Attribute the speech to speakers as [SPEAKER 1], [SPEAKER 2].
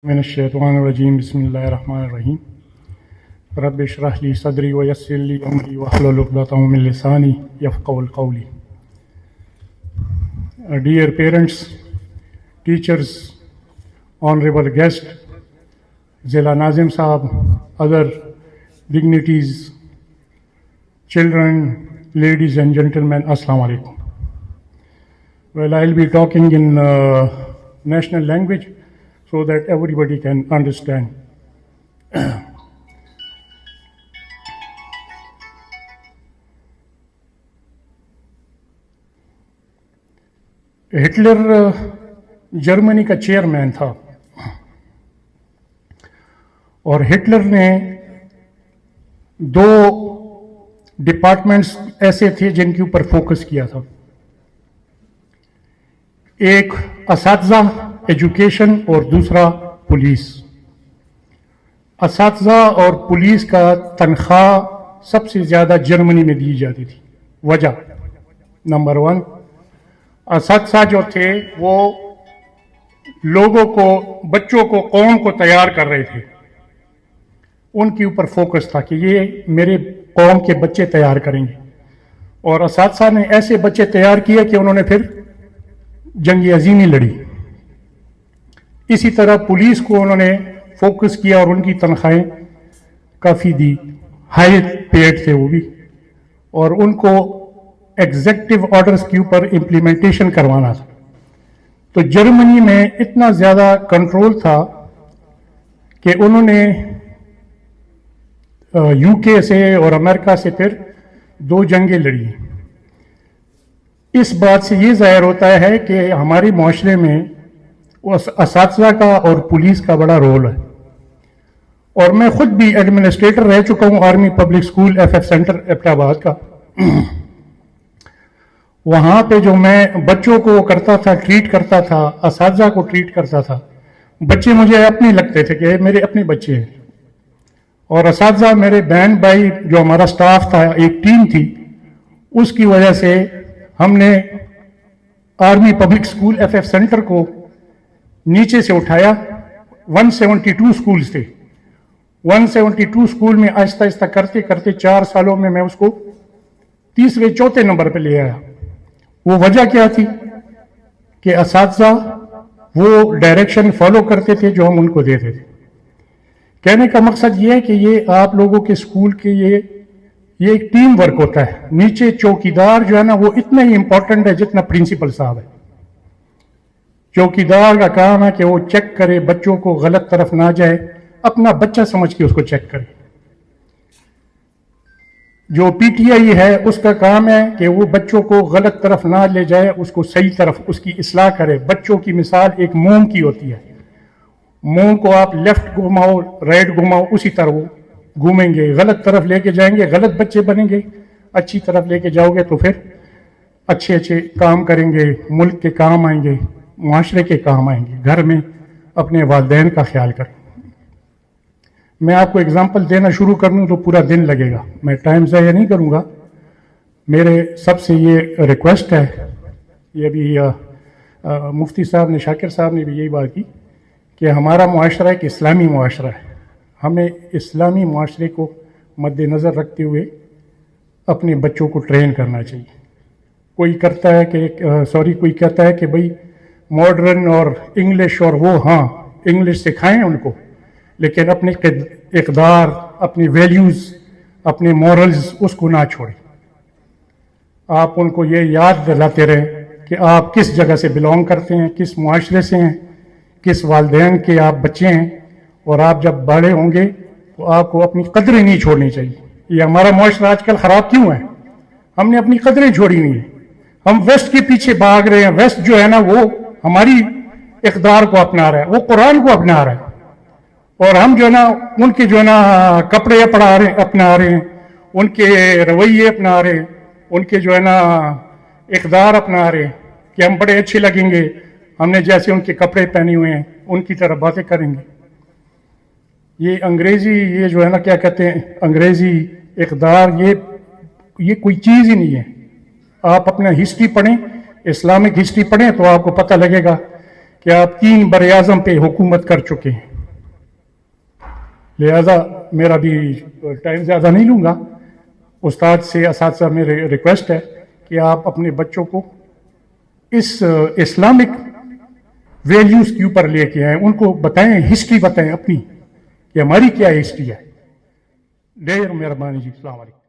[SPEAKER 1] मिनश्शैतानिर्रजीम बिस्मिल्लाहिर्रहमानिर्रहीम रब्बि इश्रह ली सदरी व यस्सिर ली अमरी वहलुल उक़दतम मिन लिसानी यफ़क़हू क़ौली। Dear parents, teachers, honorable guest, Zila Nazim Saab, other dignitaries, children, ladies and gentlemen, Assalamu alaikum. Well, I'll be talking in national language so that everybody can understand. Hitler Germany का chairman था और Hitler ने दो departments ऐसे थे जिनके ऊपर focus किया था। एक असातिज़ा एजुकेशन और दूसरा पुलिस। असातिज़ा और पुलिस का तनख्वाह सबसे ज़्यादा जर्मनी में दी जाती थी। वजह नंबर 1, असातिज़ा जो थे वो लोगों को, बच्चों को, कौम को तैयार कर रहे थे। उनके ऊपर फोकस था कि ये मेरे कौम के बच्चे तैयार करेंगे, और असातिज़ा ने ऐसे बच्चे तैयार किए कि उन्होंने फिर जंग अज़ीमी लड़ी। इसी तरह पुलिस को उन्होंने फोकस किया और उनकी तनख्वाहें काफ़ी दी, हाई पेड थे वो भी, और उनको एग्जेक्टिव ऑर्डर्स के ऊपर इम्प्लीमेंटेशन करवाना था। तो जर्मनी में इतना ज़्यादा कंट्रोल था कि उन्होंने यूके से और अमेरिका से फिर 2 जंगें लड़ी। इस बात से ये ज़ाहिर होता है कि हमारे माशरे में असातिज़ा का और पुलिस का बड़ा रोल है। और मैं खुद भी एडमिनिस्ट्रेटर रह चुका हूँ army public school FF centre Abbottabad का। वहाँ पे जो मैं बच्चों को करता था, ट्रीट करता था, असातिज़ा को ट्रीट करता था, बच्चे मुझे अपने लगते थे कि मेरे अपने बच्चे हैं। और असातिज़ा मेरे बहन भाई, जो हमारा स्टाफ था, एक टीम थी, उसकी वजह से हमने army public school FF centre को नीचे से उठाया। 172 स्कूल्स थे। 172 स्कूल में आहिस्ता आहिस्ता करते करते 4 सालों में मैं उसको 3रे 4थे नंबर पे ले आया। वो वजह क्या थी कि असातिज़ा वो डायरेक्शन फॉलो करते थे जो हम उनको देते थे। कहने का मकसद ये है कि ये आप लोगों के स्कूल के ये एक टीम वर्क होता है। नीचे चौकीदार जो है ना, वो इतना ही इंपॉर्टेंट है जितना प्रिंसिपल साहब है। चौकीदार का काम है कि वो चेक करे, बच्चों को गलत तरफ ना जाए, अपना बच्चा समझ के उसको चेक करे। जो PTI है उसका काम है कि वो बच्चों को गलत तरफ ना ले जाए, उसको सही तरफ उसकी इस्लाह करे। बच्चों की मिसाल एक मोम की होती है। मोम को आप लेफ्ट घुमाओ, राइट घुमाओ, उसी तरह वो घूमेंगे। गलत तरफ लेके जाएंगे, गलत बच्चे बनेंगे। अच्छी तरफ लेके जाओगे तो फिर अच्छे अच्छे काम करेंगे, मुल्क के काम आएंगे, माशरे के काम आएंगे, घर में अपने वालिदैन का ख्याल करें। मैं आपको एग्जाम्पल देना शुरू कर दूं तो पूरा दिन लगेगा, मैं टाइम ज़ाया नहीं करूंगा। मेरे सबसे ये रिक्वेस्ट है, ये भी मुफ्ती साहब ने, शाकिर साहब ने भी यही बात की कि हमारा मुआशरा एक इस्लामी मुआशरा है। हमें इस्लामी मुआशरे को मद्देनज़र रखते हुए अपने बच्चों को ट्रेन करना चाहिए। कोई करता है कि कोई कहता है कि भाई मॉडर्न और इंग्लिश, और वो हाँ इंग्लिश सिखाएं उनको, लेकिन अपने इक़दार, अपनी वैल्यूज़, अपने मॉरल्स उसको ना छोड़ें। आप उनको ये याद दिलाते रहें कि आप किस जगह से बिलोंग करते हैं, किस मुआशरे से हैं, किस वालिदैन के आप बच्चे हैं, और आप जब बड़े होंगे तो आपको अपनी कदरें नहीं छोड़नी चाहिए। ये हमारा मुआशरा आजकल ख़राब क्यों है? हमने अपनी कदरें छोड़ी हुई हैं। हम वेस्ट के पीछे भाग रहे हैं। वेस्ट जो है ना, वो हमारी इक़दार को अपना रहा है, वो कुरान को अपना रहा है, और हम जो है ना उनके जो है ना कपड़े अपना रहे हैं, उनके रवैये अपना रहे हैं, उनके जो है ना इक़दार अपना रहे हैं कि हम बड़े अच्छे लगेंगे, हमने जैसे उनके कपड़े पहने हुए हैं उनकी तरह बातें करेंगे। ये अंग्रेज़ी, ये जो है ना क्या कहते हैं, अंग्रेज़ी इक़दार, ये कोई चीज़ ही नहीं है। आप अपना हिस्ट्री पढ़ें, इस्लामिक हिस्ट्री पढ़ें तो आपको पता लगेगा कि आप 3 बर-ए-आज़म पे हुकूमत कर चुके हैं। لہذا میرا بھی ٹائم زیادہ نہیں لوں گا. استاد سے اساتذہ میرے ریکویسٹ ہے کہ آپ اپنے بچوں کو اس اسلامک ویلیوز کے اوپر لے کے آئیں, ان کو بتائیں, ہسٹری بتائیں اپنی کہ ہماری کیا ہسٹری ہے. ڈھیر مہربانی جی, السلام علیکم.